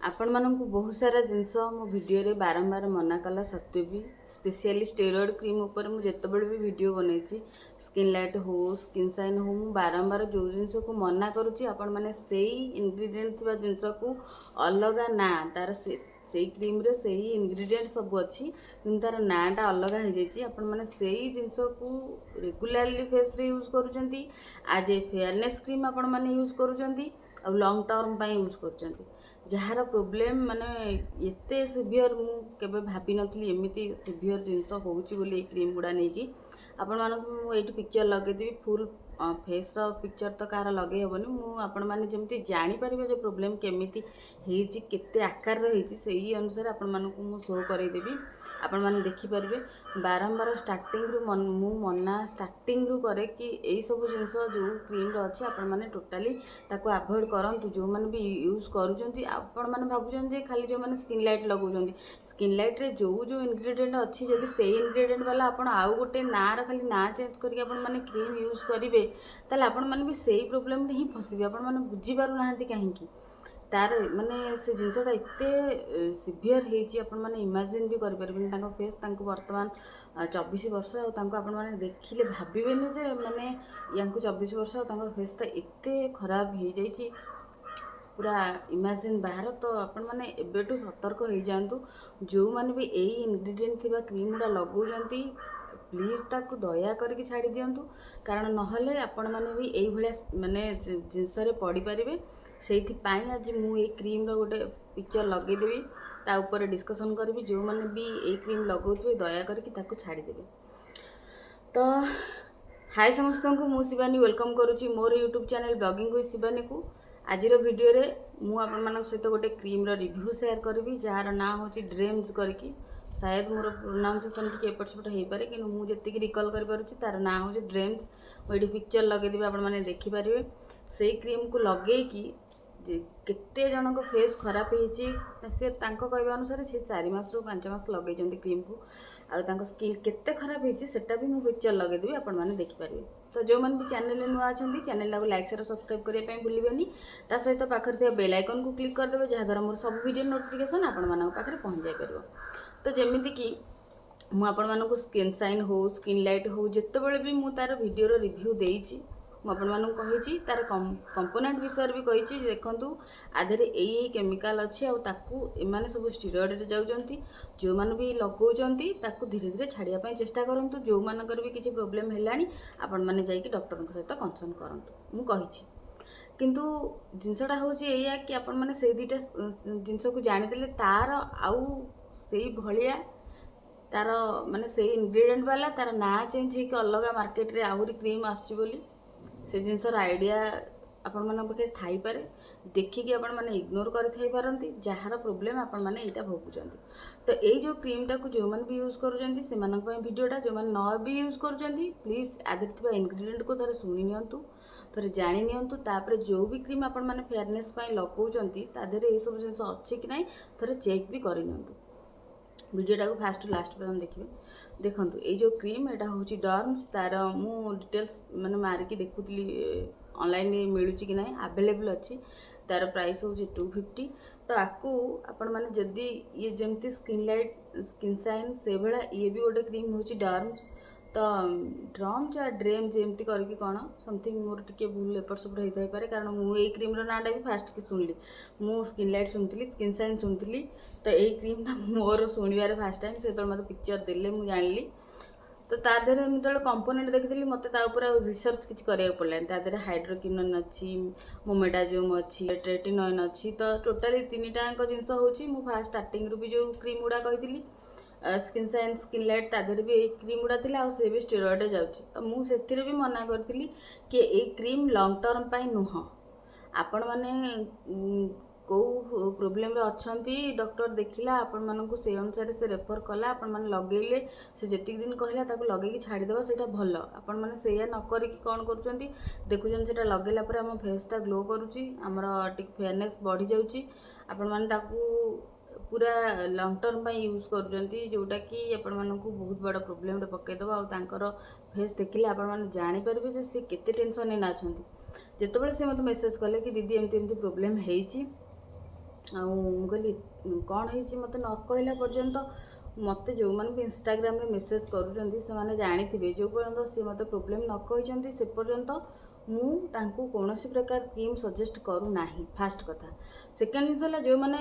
आपण मानक बहुत सारा जिनस मो वीडियो बारंबार मना कला सत्वे भी स्पेशली स्टेरॉइड क्रीम ऊपर मुझे जितेबाला भी वीडियो बनई स्किन लाइट हो स्किन साइन हो बारंबार जो जिनस को मना करुच्ची आपण मैंने से इनग्रेडिएंट थिबा जिनस को अलग ना तार से क्रीम रे से इनग्रेडिएंट सब अच्छी कि तार नाटा अलग हो जाए आपण मैंने से जिनस को रेगुलारली फेस रे यूज करुचंती आज ए फेयरनेस क्रीम आपण मैंने यूज करुचंती और लॉन्ग टर्म पे यूज करुचंती जार प्रोब्लेम माने एते सिवियर मु केबे भाबी नथली एमिति सिवियर जिनस होउची बोली ए क्रीम गुडा नै कि आपण मानकु एठी पिक्चर लगे देबी फुल फेस रो पिक्चर तो कार लगे हेबनी मु आपण माने जेमति जानि परिबे जे प्रोब्लेम केमिति हेची केते आकार रो हेची सेही अनुसार आपण मानकु मु शो करै देबी आपण माने देखि परिबे बारंबार स्टार्टिंग रु मु मना स्टार्टिंग रु करे कि एई सब जिनस जो क्रीम रो अछि आपण माने टोटली ताको अवॉइड करंतु जो माने भी यूज करूचंती आपण माने भाबुचन जे खाली जो माने स्किन लाइट लगौचंती स्किन लाइट रे जो जो इंग्रेडिएंट अछि जदी से इंग्रेडिएंट वाला आपण आउ गोटे ना रा खाली ना चेंज करके आपण माने क्रीम यूज करिवे ताले आपण माने भी सेही प्रॉब्लम रे ही फसिबे आपण माने बुझी पारु नाहंती काहेकि तार माने से जिनसटा एते सिवियर हेची आपण माने इमेजिन भी करि परबिन तांको फेस तांको वर्तमान 24 वर्ष आ तांको आपण माने देखिले भाबिबेनी जे माने यांको 24 वर्ष आ तांको फेसटा एते खराब हे जाईची पूरा इमेजिन बाहर तो आपण माने एबेटू सतर्क हो जांतु जो माने भी एई इंग्रेडिएंट थिबा क्रीम गुडा लगौजंती प्लीज ताकू दया करके छाड़ी दियंतु कारण नहले आपण माने भी एई भलिया माने जिनस रे पड़ी परिबे सेठी पाई आज मु ए क्रीम रो गोटे पिक्चर लगे देबी ता ऊपर डिस्कशन करबी जो माने भी ए क्रीम लगौथबे दया करके ताकू छाड़ी देबे। तो हाय समस्त को मु शिवानी वेलकम करूची मोर YouTube channel blogging with Shivani को आज वीडियो रे मु आपण मानक सहित गोटे क्रीम रो रिव्यू शेयर करबी जार ना होची ड्रेम्स करके शायद मोर प्रोनाउंसिएशन टिके एपट सेपट हो पारे कि मु जति रिकॉल कर पारुची तार ना होची ड्रेम्स मोडी पिक्चर लगे देबे आपण माने देखि पारिबे सेही क्रीम को लगे कि जे केते जन को फेस खराब हेची से तांको कहबा अनुसार से 4 मास रु 5 मास लगे जंती क्रीम को आ तांको स्किन केते खराब हेची सेटा भी मु पिक्चर लगे देबी आपण माने देखि पारिबे। सो जो मन भी चैनल रे नुआ अछंती चैनल को लाइक शेयर सब्सक्राइब करिया पई भूलिबेनी ता सहित पाखर थिया बेल आइकन को क्लिक कर देबे जहा द्वारा मोर सब वीडियो नोटिफिकेशन आपण मानक पाखरे पहुंच जाय परिबो। तो जेमिति कि मु आपण मानक स्किन साइन हो स्किन लाइट हो जेतेबेले भी मु तार वीडियो रो रिव्यू देइची आपण मानक कहिची तार कंपोनेंट विषय भी कहिची देखंतु आधरे एई केमिकल अछि आ ताकू एमाने सब स्टेरॉइड रे जाउजंती जो मान भी लगौजंती ताकू धीरे धीरे छाड़िया पई चेष्टा करंतु जो मानकर भी किछि प्रॉब्लम हेलानी आपण माने जाई कि डॉक्टर को सहित कंसर्न करंतु मु कहिची किंतु जिनसटा होची एया कि आपण माने से दीटा जिनस को जानि देले तार आउ सेही भलिया तार माने से इंग्रेडिएंट वाला तार ना चेंज हे कि अलग मार्केट रे आहुरी क्रीम आछि बोली से जिनसर आइडिया आपण मन पाखे थाई पारे देखिकी आपण माने इग्नोर कर थाई पारंती जहार प्रॉब्लम आपण माने एटा भोगुचंती। तो एई जो क्रीम टा को जो मन भी यूज करूचंती से मानक पय वीडियोटा जो मन न भी यूज करूचंती प्लीज आदर थिबा इंग्रेडिएंट को थरे सुनि नियंतु थरे जानि नियंतु तापर जो भी क्रीम आपण माने फेयरनेस पय लगौचंती ता देरे ए सब जिंस अछि कि नै थरे चेक भी करि नियंतु। वीडियोटा को फास्ट टू लास्ट पर्यंत देखिबे देखंतु ए जो क्रीम एटा होची डर्म्स तार मु डिटेल्स माने मारिकी देखुतली ऑनलाइन मिलुची कि नाही अवेलेबल अछि तार प्राइस होची 250। तो आकू आपण माने जदी ये जेमती स्किन लाइट स्किन साइन से बेला ये भी गोटे क्रीम होची डर्म्स तो ड्रम्स या ड्रेम जेमती करके कौन समथिंग मोर टिके भूल एपट सेपट होई थाई पारे कारण मु ए क्रीम रो नाडा भी फास्ट की सुनली मु स्किन लाइट सुनतली स्किन साइन सुनतली तो ए क्रीम ना मोर सुनिबारे फास्ट टाइम से तो मते पिक्चर देले मु जानली तो ता देरे मु तळे कंपोनेंट देखितली मते ता ऊपर रिसर्च किछ करिया पड़ला ता देरे हाइड्रोक्विनोन अछि मोमेटाजोम अछि ट्रेटिनोइन अछि तो टोटली तीनटा अंक जिंस होची मु फास्ट स्टार्टिंग रु भी जो क्रीम गुडा कहितली स्किन साइन स्किन लाइट तादर भी एक क्रीम गुड़ा थिला से भी स्टेरॉइड जाउची तो मु सेथिरे भी मना करथिली कि ए क्रीम लॉन्ग टर्म पाई नुह आपण माने को प्रॉब्लम रे अछंती डॉक्टर देखिला आपण मानकु से अनुसार से रेफर कला आपण माने लगेले से जेतिक दिन कहला ताकू लगे कि छाड़ी देबा सेटा भलो आपण माने सेया न करी कि कोन करूचंती देखुचन सेटा लगेला पर हम फेस टा ग्लो करूची हमर टिक फेयरनेस बढ़ी जाउची आपण माने ताकू पूरा लॉन्ग टर्म पाई यूज करूचंती जोटा कि आपण मानकु बहुत बड़ा प्रॉब्लम रे पक्के दबा आ तांकर फेस देखिले आपण माने जानि परबे जे से केते टेंशन ने नाछंती जेतेबेले से मते मेसेज कले कि दीदी एमती एमती प्रॉब्लम हेची ମୁଁ କହିଲି କ'ଣ ହେଇଛି ମୋତେ ନ କହିଲା ପର୍ଯ୍ୟନ୍ତ ମୋତେ ଯେଉଁମାନେ ବି ଇନଷ୍ଟାଗ୍ରାମରେ ମେସେଜ୍ କରୁଛନ୍ତି ସେମାନେ ଜାଣିଥିବେ ଯେଉଁ ପର୍ଯ୍ୟନ୍ତ ସିଏ ମୋତେ ପ୍ରୋବ୍ଲେମ୍ ନ କହିଛନ୍ତି ସେ ପର୍ଯ୍ୟନ୍ତ ମୁଁ ତାଙ୍କୁ କୌଣସି ପ୍ରକାର କ୍ରିମ୍ ସଜେଷ୍ଟ କରୁନାହିଁ। ଫାର୍ଷ୍ଟ କଥା। ସେକେଣ୍ଡ ଜିନିଷ ହେଲା ଯେଉଁମାନେ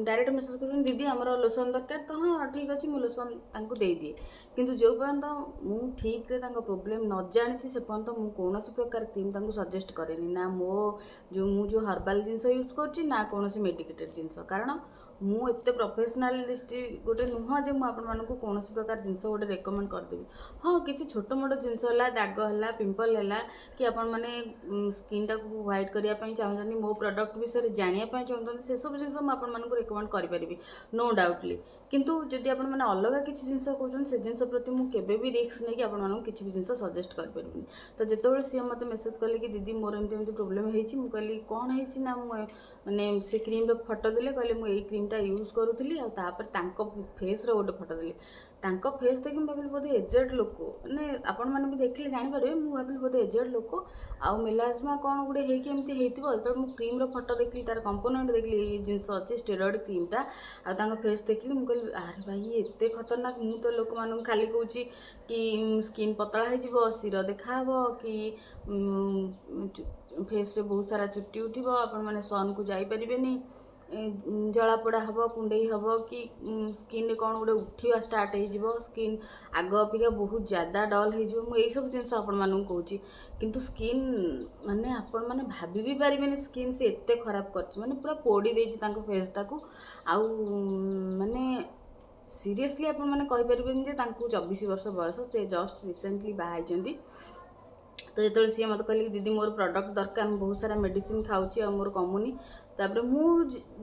ଡାଇରେକ୍ଟ ମେସେଜ୍ କରୁଛନ୍ତି ଦିଦି ଆମର ଲୋସନ୍ ଦରକାର, ତ ହଁ ଠିକ୍ ଅଛି ମୁଁ ଲୋସନ୍ ତାଙ୍କୁ ଦେଇଦିଏ। କିନ୍ତୁ ଯେଉଁ ପର୍ଯ୍ୟନ୍ତ ମୁଁ ଠିକ୍ରେ ତାଙ୍କ ପ୍ରୋବ୍ଲେମ୍ ନ ଜାଣିଛି ସେ ପର୍ଯ୍ୟନ୍ତ ମୁଁ କୌଣସି ପ୍ରକାର କ୍ରିମ୍ ତାଙ୍କୁ ସଜେଷ୍ଟ କରେନି। ନା ମୁଁ ଯେଉଁ ହର୍ବାଲ୍ ଜିନିଷ ୟୁଜ୍ କରୁଛି ନା କୌଣସି ମେଡ଼ିକେଟେଡ୍ ଜିନିଷ। କାରଣ ମୁଁ ଏତେ ପ୍ରଫେସନାଲିଷ୍ଟ ଗୋଟେ ନୁହଁ ଯେ ମୁଁ ଆପଣମାନଙ୍କୁ କୌଣସି ପ୍ରକାର ଜିନିଷ ଗୋଟେ ରେକମେଣ୍ଡ କରିଦେବି। ହଁ କିଛି ଛୋଟ ମୋଟ ଜିନିଷ ହେଲା, ଦାଗ ହେଲା, ପିମ୍ପଲ୍ ହେଲା, କି ଆପଣମାନେ ସ୍କିନ୍ଟାକୁ ହ୍ୱାଇଟ୍ କରିବା ପାଇଁ ଚାହୁଁଛନ୍ତି, ମୋ ପ୍ରଡ଼କ୍ଟ ବିଷୟରେ ଜାଣିବା ପାଇଁ ଚାହୁଁଛନ୍ତି, ସେସବୁ ଜିନିଷ ମୁଁ ଆପଣମାନଙ୍କୁ ରେକମେଣ୍ଡ କରିପାରିବି ନୋ ଡାଉଟଲି। କିନ୍ତୁ ଯଦି ଆପଣମାନେ ଅଲଗା କିଛି ଜିନିଷ କହୁଛନ୍ତି ସେ ଜିନିଷ ପ୍ରତି ମୁଁ କେବେ ବି ରିସ୍କ ନେଇକି ଆପଣମାନଙ୍କୁ କିଛି ବି ଜିନିଷ ସଜେଷ୍ଟ କରିପାରିବିନି। ତ ଯେତେବେଳେ ସିଏ ମୋତେ ମେସେଜ୍ କଲେ କି ଦିଦି ମୋର ଏମିତି ଏମିତି ପ୍ରୋବ୍ଲେମ୍ ହେଇଛି, ମୁଁ କହିଲି କ'ଣ ହେଇଛି ନା ମୁଁ ମାନେ ସେ କ୍ରିମ୍ର ଫଟୋ ଦେଲେ, କହିଲେ ମୁଁ ଏଇ କ୍ରିମ୍ଟା ୟୁଜ୍ କରୁଥିଲି, ଆଉ ତାପରେ ତାଙ୍କ ଫେସ୍ର ଗୋଟେ ଫଟୋ ଦେଲି। ତାଙ୍କ ଫେସ୍ ଦେଖି ମୁଁ ଭାବିଲି ବୋଧେ ଏଜେଡ୍ ଲୋକ, ମାନେ ଆପଣମାନେ ବି ଦେଖିଲେ ଜାଣିପାରିବେ। ମୁଁ ଭାବିଲି ବୋଧେ ଏଜେଡ୍ ଲୋକ ଆଉ ମେଲାଜମା କ'ଣ ଗୋଟେ ହେଇକି ଏମିତି ହେଇଥିବ। ଯେତେବେଳେ ମୁଁ କ୍ରିମ୍ର ଫଟୋ ଦେଖିଲି, ତାର କମ୍ପୋନେଣ୍ଟ ଦେଖିଲି, ଏଇ ଜିନିଷ ଅଛି ଷ୍ଟେରଏଡ଼୍ କ୍ରିମ୍ଟା, ଆଉ ତାଙ୍କ ଫେସ୍ ଦେଖିଲି, ମୁଁ କହିଲି ଆରେ ଭାଇ ଏତେ ଖତରନାକ। ମୁଁ ତ ଲୋକମାନଙ୍କୁ ଖାଲି କହୁଛି କି ସ୍କିନ୍ ପତଳା ହେଇଯିବ, ଶିର ଦେଖାହେବ, କି ଫେସ୍ରେ ବହୁତ ସାରା ଚୁଟି ଉଠିବ, ଆପଣମାନେ ସନ୍କୁ ଯାଇପାରିବେନି, ଜଳାପୋଡ଼ା ହେବ, କୁଣ୍ଡେଇ ହେବ, କି ସ୍କିନ୍ରେ କ'ଣ ଗୋଟେ ଉଠିବା ଷ୍ଟାର୍ଟ ହେଇଯିବ, ସ୍କିନ୍ ଆଗ ଅପେକ୍ଷା ବହୁତ ଜ୍ୟାଦା ଡଲ୍ ହେଇଯିବ। ମୁଁ ଏଇସବୁ ଜିନିଷ ଆପଣମାନଙ୍କୁ କହୁଛି। କିନ୍ତୁ ସ୍କିନ୍ ମାନେ ଆପଣମାନେ ଭାବି ବି ପାରିବେନି ସ୍କିନ୍ ସେ ଏତେ ଖରାପ କରିଛି, ମାନେ ପୁରା ପୋଡ଼ି ଦେଇଛି ତାଙ୍କ ଫେସ୍ଟାକୁ। ଆଉ ମାନେ ସିରିୟସଲି ଆପଣମାନେ କହିପାରିବେନି ଯେ ତାଙ୍କୁ 24 ବର୍ଷ ବୟସ, ସେ ଜଷ୍ଟ ରିସେଣ୍ଟଲି ବାହା ହେଇଛନ୍ତି। ତ ଯେତେବେଳେ ସିଏ ମୋତେ କହିଲେ କି ଦିଦି ମୋର ପ୍ରଡ଼କ୍ଟ ଦରକାର, ମୁଁ ବହୁତ ସାରା ମେଡ଼ିସିନ୍ ଖାଉଛି ଆଉ ମୋର କମୁନି, ତାପରେ ମୁଁ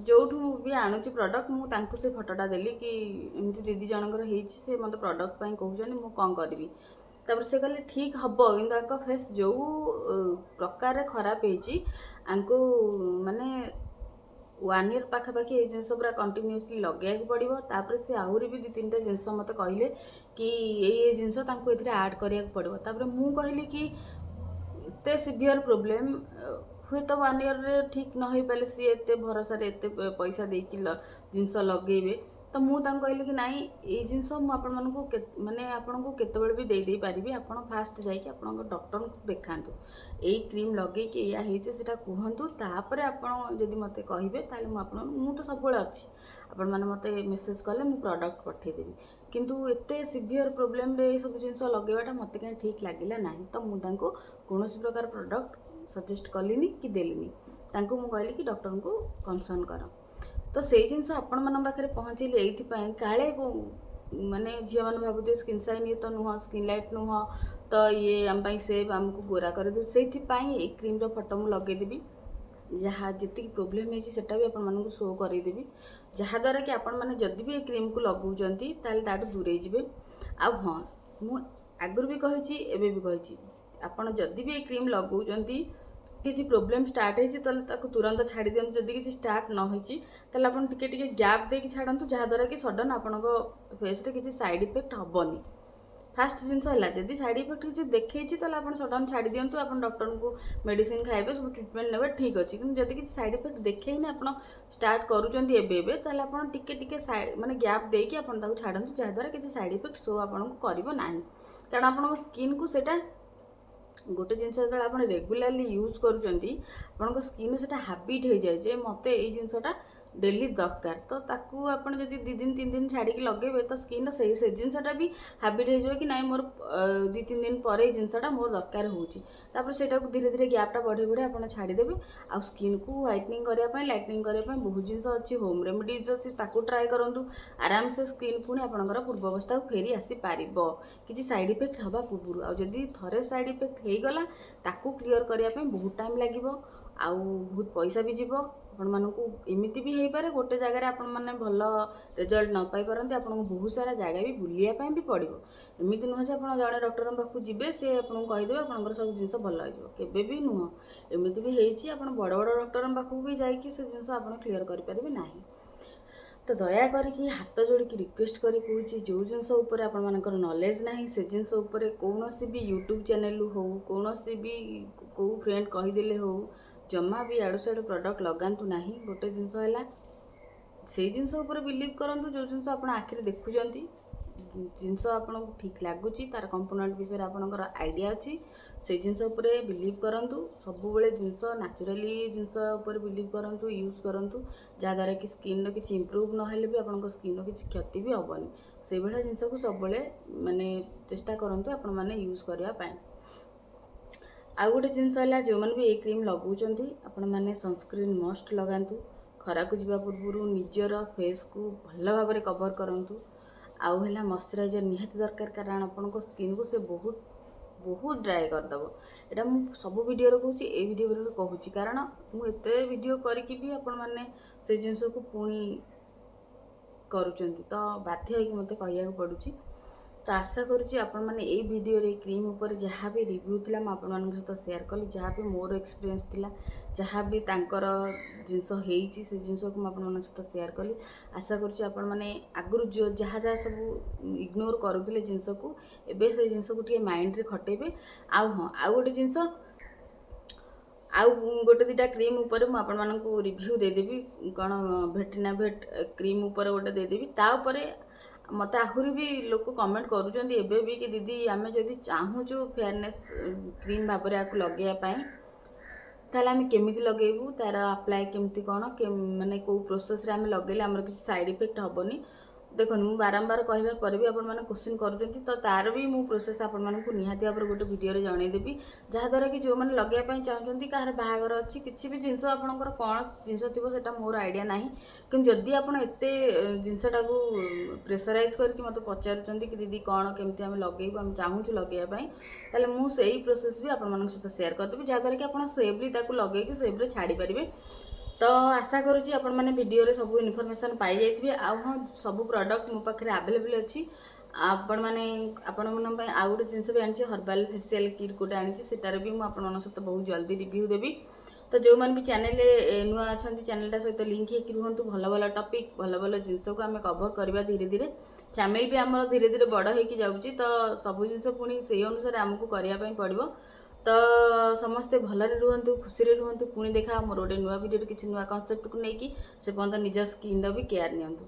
ଯେଉଁଠୁ ବି ଆଣୁଛି ପ୍ରଡ଼କ୍ଟ ମୁଁ ତାଙ୍କୁ ସେ ଫଟୋଟା ଦେଲି କି ଏମିତି ଦିଦି ଜଣଙ୍କର ହେଇଛି, ସେ ମୋତେ ପ୍ରଡ଼କ୍ଟ ପାଇଁ କହୁଛନ୍ତି, ମୁଁ କ'ଣ କରିବି। ତାପରେ ସେ କହିଲେ ଠିକ୍ ହେବ, କିନ୍ତୁ ତାଙ୍କ ଫେସ୍ ଯେଉଁ ପ୍ରକାରରେ ଖରାପ ହେଇଛି ଆଙ୍କୁ ମାନେ 1 ଇୟର୍ ପାଖାପାଖି ଏଇ ଜିନିଷ ପୁରା କଣ୍ଟିନ୍ୟୁଅସଲି ଲଗେଇବାକୁ ପଡ଼ିବ। ତାପରେ ସେ ଆହୁରି ବି 2-3ଟା ଜିନିଷ ମୋତେ କହିଲେ କି ଏଇ ଜିନିଷ ତାଙ୍କୁ ଏଥିରେ ଆଡ଼୍ କରିବାକୁ ପଡ଼ିବ। ତାପରେ ମୁଁ କହିଲି କି ଏତେ ସିଭିୟର ପ୍ରୋବ୍ଲେମ୍ ହୁଏତ 1 ଇୟର୍ରେ ଠିକ୍ ନ ହେଇପାରିଲେ ସିଏ ଏତେ ଭରସାରେ ଏତେ ପଇସା ଦେଇକି ଜିନିଷ ଲଗେଇବେ। ତ ମୁଁ ତାଙ୍କୁ କହିଲି କି ନାଇଁ ଏଇ ଜିନିଷ ମୁଁ ଆପଣମାନଙ୍କୁ ମାନେ ଆପଣଙ୍କୁ କେତେବେଳେ ବି ଦେଇପାରିବି, ଆପଣ ଫାଷ୍ଟ ଯାଇକି ଆପଣଙ୍କ ଡକ୍ଟରଙ୍କୁ ଦେଖାନ୍ତୁ, ଏଇ କ୍ରିମ୍ ଲଗେଇକି ଏଇଆ ହେଇଛି ସେଇଟା କୁହନ୍ତୁ, ତାପରେ ଆପଣ ଯଦି ମୋତେ କହିବେ ତାହେଲେ ମୁଁ ତ ସବୁବେଳେ ଅଛି, ଆପଣମାନେ ମୋତେ ମେସେଜ୍ କଲେ ମୁଁ ପ୍ରଡ଼କ୍ଟ ପଠାଇଦେବି। କିନ୍ତୁ ଏତେ ସିଭିୟର ପ୍ରୋବ୍ଲେମ୍ରେ ଏଇସବୁ ଜିନିଷ ଲଗେଇବାଟା ମୋତେ କାହିଁ ଠିକ୍ ଲାଗିଲା ନାହିଁ। ତ ମୁଁ ତାଙ୍କୁ କୌଣସି ପ୍ରକାର ପ୍ରଡ଼କ୍ଟ ସଜେଷ୍ଟ କଲିନି କି ଦେଲିନି। ତାଙ୍କୁ ମୁଁ କହିଲି କି ଡକ୍ଟରଙ୍କୁ କନସର୍ନ କର। ତ ସେଇ ଜିନିଷ ଆପଣମାନଙ୍କ ପାଖରେ ପହଞ୍ଚେଇଲି ଏଇଥିପାଇଁ, କାଳେ ମାନେ ଝିଅମାନେ ଭାବୁଥିବେ ସ୍କିନ୍ ସାଇନ୍ ଇଏ ତ ନୁହଁ, ସ୍କିନ୍ ଲାଇଟ୍ ନୁହଁ, ତ ଇଏ ଆମ ପାଇଁ ସେଭ୍, ଆମକୁ ଗୋରା କରିଦେଉଛି। ସେଇଥିପାଇଁ ଏଇ କ୍ରିମ୍ର ଫଟୋ ମୁଁ ଲଗେଇଦେବି, ଯାହା ଯେତିକି ପ୍ରୋବ୍ଲେମ୍ ହେଇଛି ସେଟା ବି ଆପଣମାନଙ୍କୁ ଶୋ କରେଇଦେବି, ଯାହାଦ୍ୱାରା କି ଆପଣମାନେ ଯଦି ବି ଏ କ୍ରିମ୍କୁ ଲଗାଉଛନ୍ତି ତାହେଲେ ତାଠୁ ଦୂରେଇ ଯିବେ। ଆଉ ହଁ, ମୁଁ ଆଗରୁ ବି କହିଛି, ଏବେ ବି କହିଛି, ଆପଣ ଯଦି ବି ଏ କ୍ରିମ୍ ଲଗାଉଛନ୍ତି କିଛି ପ୍ରୋବ୍ଲେମ୍ ଷ୍ଟାର୍ଟ ହେଇଛି ତାହେଲେ ତାକୁ ତୁରନ୍ତ ଛାଡ଼ି ଦିଅନ୍ତୁ। ଯଦି କିଛି ଷ୍ଟାର୍ଟ ନ ହେଇଛି ତାହେଲେ ଆପଣ ଟିକେ ଟିକେ ଗ୍ୟାପ୍ ଦେଇକି ଛାଡ଼ନ୍ତୁ, ଯାହାଦ୍ୱାରା କି ସଡନ୍ ଆପଣଙ୍କ ଫେସ୍ରେ କିଛି ସାଇଡ଼୍ ଇଫେକ୍ଟ ହେବନି। ଫାର୍ଷ୍ଟ ଜିନିଷ ହେଲା, ଯଦି ସାଇଡ଼୍ ଇଫେକ୍ଟ କିଛି ଦେଖେଇଛି ତାହେଲେ ଆପଣ ସଡନ୍ ଛାଡ଼ି ଦିଅନ୍ତୁ, ଆପଣ ଡକ୍ଟରଙ୍କୁ ମେଡ଼ିସିନ୍ ଖାଇବେ, ସବୁ ଟ୍ରିଟମେଣ୍ଟ ନେବେ, ଠିକ୍ ଅଛି। କିନ୍ତୁ ଯଦି କିଛି ସାଇଡ଼୍ ଇଫେକ୍ଟ ଦେଖେଇନି ଆପଣ ଷ୍ଟାର୍ଟ କରୁଛନ୍ତି ଏବେ ତାହେଲେ ଆପଣ ଟିକେ ଟିକେ ମାନେ ଗ୍ୟାପ୍ ଦେଇକି ଆପଣ ତାକୁ ଛାଡ଼ନ୍ତୁ, ଯାହାଦ୍ୱାରା କିଛି ସାଇଡ଼୍ ଇଫେକ୍ଟ ଶୋ ଆପଣଙ୍କୁ କରିବ ନାହିଁ। କାରଣ ଆପଣଙ୍କ ସ୍କିନ୍କୁ ସେଇଟା ଗୋଟେ ଜିନିଷ ଯେତେବେଳେ ଆପଣ ରେଗୁଲାରଲି ୟୁଜ୍ କରୁଛନ୍ତି ଆପଣଙ୍କ ସ୍କିନ୍ରେ ସେଇଟା ହାବିଟ୍ ହେଇଯାଏ ଯେ ମୋତେ ଏଇ ଜିନିଷଟା ଡେଲି ଦରକାର। ତ ତାକୁ ଆପଣ ଯଦି 2 ଦିନ 3 ଦିନ ଛାଡ଼ିକି ଲଗେଇବେ ତ ସ୍କିନ୍ର ସେ ଜିନିଷଟା ବି ହାବିଟ୍ ହେଇଯିବ କି ନାଇଁ ମୋର 2-3 ଦିନ ପରେ ଏଇ ଜିନିଷଟା ମୋର ଦରକାର ହେଉଛି। ତାପରେ ସେଇଟାକୁ ଧୀରେ ଧୀରେ ଗ୍ୟାପ୍ଟା ବଢ଼େଇ ବଢ଼େଇ ଆପଣ ଛାଡ଼ିଦେବେ। ଆଉ ସ୍କିନ୍କୁ ହ୍ୱାଇଟନିଂ କରିବା ପାଇଁ, ଲାଇଟନିଂ କରିବା ପାଇଁ ବହୁତ ଜିନିଷ ଅଛି, ହୋମ୍ ରେମିଡ଼ିଜ୍ ଅଛି, ତାକୁ ଟ୍ରାଏ କରନ୍ତୁ। ଆରାମସେ ସ୍କିନ୍ ପୁଣି ଆପଣଙ୍କର ପୂର୍ବ ଅବସ୍ଥାକୁ ଫେରି ଆସିପାରିବ କିଛି ସାଇଡ଼୍ ଇଫେକ୍ଟ ହେବା ପୂର୍ବରୁ। ଆଉ ଯଦି ଥରେ ସାଇଡ଼୍ ଇଫେକ୍ଟ ହେଇଗଲା ତାକୁ କ୍ଲିୟର କରିବା ପାଇଁ ବହୁତ ଟାଇମ୍ ଲାଗିବ, ଆଉ ବହୁତ ପଇସା ବି ଯିବ। ଆପଣମାନଙ୍କୁ ଏମିତି ବି ହେଇପାରେ ଗୋଟେ ଜାଗାରେ ଆପଣମାନେ ଭଲ ରେଜଲ୍ଟ ନ ପାଇପାରନ୍ତି, ଆପଣଙ୍କୁ ବହୁତ ସାରା ଜାଗା ବି ବୁଲିବା ପାଇଁ ବି ପଡ଼ିବ। ଏମିତି ନୁହଁ ଯେ ଆପଣ ଜଣେ ଡକ୍ଟରଙ୍କ ପାଖକୁ ଯିବେ, ସେ ଆପଣଙ୍କୁ କହିଦେବେ ଆପଣଙ୍କର ସବୁ ଜିନିଷ ଭଲ ହେଇଯିବ, କେବେ ବି ନୁହଁ। ଏମିତି ବି ହେଇଛି ଆପଣ ବଡ଼ ବଡ଼ ଡକ୍ଟରଙ୍କ ପାଖକୁ ବି ଯାଇକି ସେ ଜିନିଷ ଆପଣ କ୍ଲିୟର କରିପାରିବେ ନାହିଁ। ତ ଦୟାକରିକି ହାତ ଯୋଡ଼ିକି ରିକ୍ୱେଷ୍ଟ କରି କହୁଛି, ଯେଉଁ ଜିନିଷ ଉପରେ ଆପଣମାନଙ୍କର ନଲେଜ୍ ନାହିଁ ସେ ଜିନିଷ ଉପରେ କୌଣସି ବି ୟୁଟ୍ୟୁବ୍ ଚ୍ୟାନେଲରୁ ହେଉ, କୌଣସି ବି କେଉଁ ଫ୍ରେଣ୍ଡ କହିଦେଲେ ହେଉ, जमा भी आड़ू साड़ू प्रोडक्ट लगातु नहीं। गोटे जिनस है से जिनस उपर बिलीव करूँ जो जिनस आप आखिरी देखुंट जिनस आपको ठीक लगुच तार कंपोनेंट विषय आपंकर आइडिया अच्छी से जिनस उपर बिलीव करूँ। सब जिनस नेचुराली जिनस उपर बिलीव करूँ यूज करूँ जहाँद्वारा कि स्किन किसी इम्प्रूव ना भी आप स्किन किसी क्षति भी हेनी से भाया जिनस को सब माने चेष्टा करूँ आपण मैंने यूज करने। आउ गोटे जिनस है जो मैंने भी ये क्रीम लगाऊँ आपण मैंने सनस्क्रीन मस्ट लगातु। खरा को जीवा पूर्व निजर फेस को भल भाव में कवर करूँ। आउ है मॉइस्चराइजर निहाती दरकार कारण आपण स्किन को से बहुत बहुत ड्राए करदेव। यहाँ मुझे सब वीडियो कहूँ ये वीडियो भी कहूँ कारण मुझे वीडियो करके भी आपण मैंने से जिनस को पुणी करुँच तो बाध्य होगी मत कह पड़ुची। तो आशा करुँची आपण मैंने ये वीडियो रे क्रीम उपर जहाँ भी रिव्यू थी मुझे सहित शेयर कली जहाँ भी मोर एक्सपीरियंस थिला जहाँ भी तांकर जिनस होती से जिनस को मुझे सहित शेयर कली। आशा करुँची आपण मैंने आगुरी जो जहाँ जहाँ सब इग्नोर करुले जिनस को एबे से जिनस को टे माइंड रे खटेबे। आउ हाँ आउ गोटे जिनस आउ गोटे दुटा क्रीम उपर मुझे रिव्यू देदेवी कौन भेटिना भेट क्रीम उपर गोटे देदेवी ता उपरे मत आहरी भी लोक कमेंट करुँच एबे भी कि दीदी आमे जदि चाहूँ फेयरनेस क्रीम भाव में आपको लगेवाई ताले आमे केमिति लगेबू तार अप्लाई केमती कौन के माने को प्रोसेस रे आमे लगेले हमर किसी साइड इफेक्ट हेनी। देखो मुझे बारंबार कहवा पर भी आपण क्वेश्चन करुँच तो तार भी मु प्रोसेस आपण मानक निहाती भाव गोटे वीडियो रे जनईदेवी जहाँद्वारा कि जो मैंने लगेवाई चाहते कहार बाहागर अच्छी किसी भी जिनस आपंकर कौन जिनस थी से मोर आइडिया ना कि जदि आप एत जिनसटा को प्रेसराइज करके मत पचारूँ कि दीदी कौन केमती आम लगेबू आम चाहूँ लगेवाई ताले मुझे से प्रोसेस भी आपण सहित शेयर करदेवी जहाँद्वारा कि आप सेफली लगे सेफ्रे छाड़ी पारे। तो आशा करुँची आपण मैंने वीडियो रे सब इनफॉरमेशन पाई जाइए। आउ हाँ सब प्रोडक्ट मो पाखे अवेलेबल अच्छी आपण मैंने आपण आउ गोटे जिनस भी आनी हर्बाल फेशियल किट गोटे आनी सेटार भी मुझे सहित बहुत जल्दी रिव्यू देवी। तो जो मैंने भी चैनल नुआ अच्छा चैनलटा सहित लिंक होकर रुहतु भल भल टॉपिक भल भल जिनस को आम कवर करवा धीरे धीरे फैमिली भी आम धीरे धीरे बड़ होगी जाऊँगी तो सब जिनस पुणी से अनुसार आमको करने पड़ो। तो समस्ते भलरे रुहतु खुशी रुहतु पुणी देखा मोर गोटे नुआ वीडियो किसी नुआ कॉन्सेप्ट को लेकिन से पर्यटन निज स्किन भी केयर नियंतु।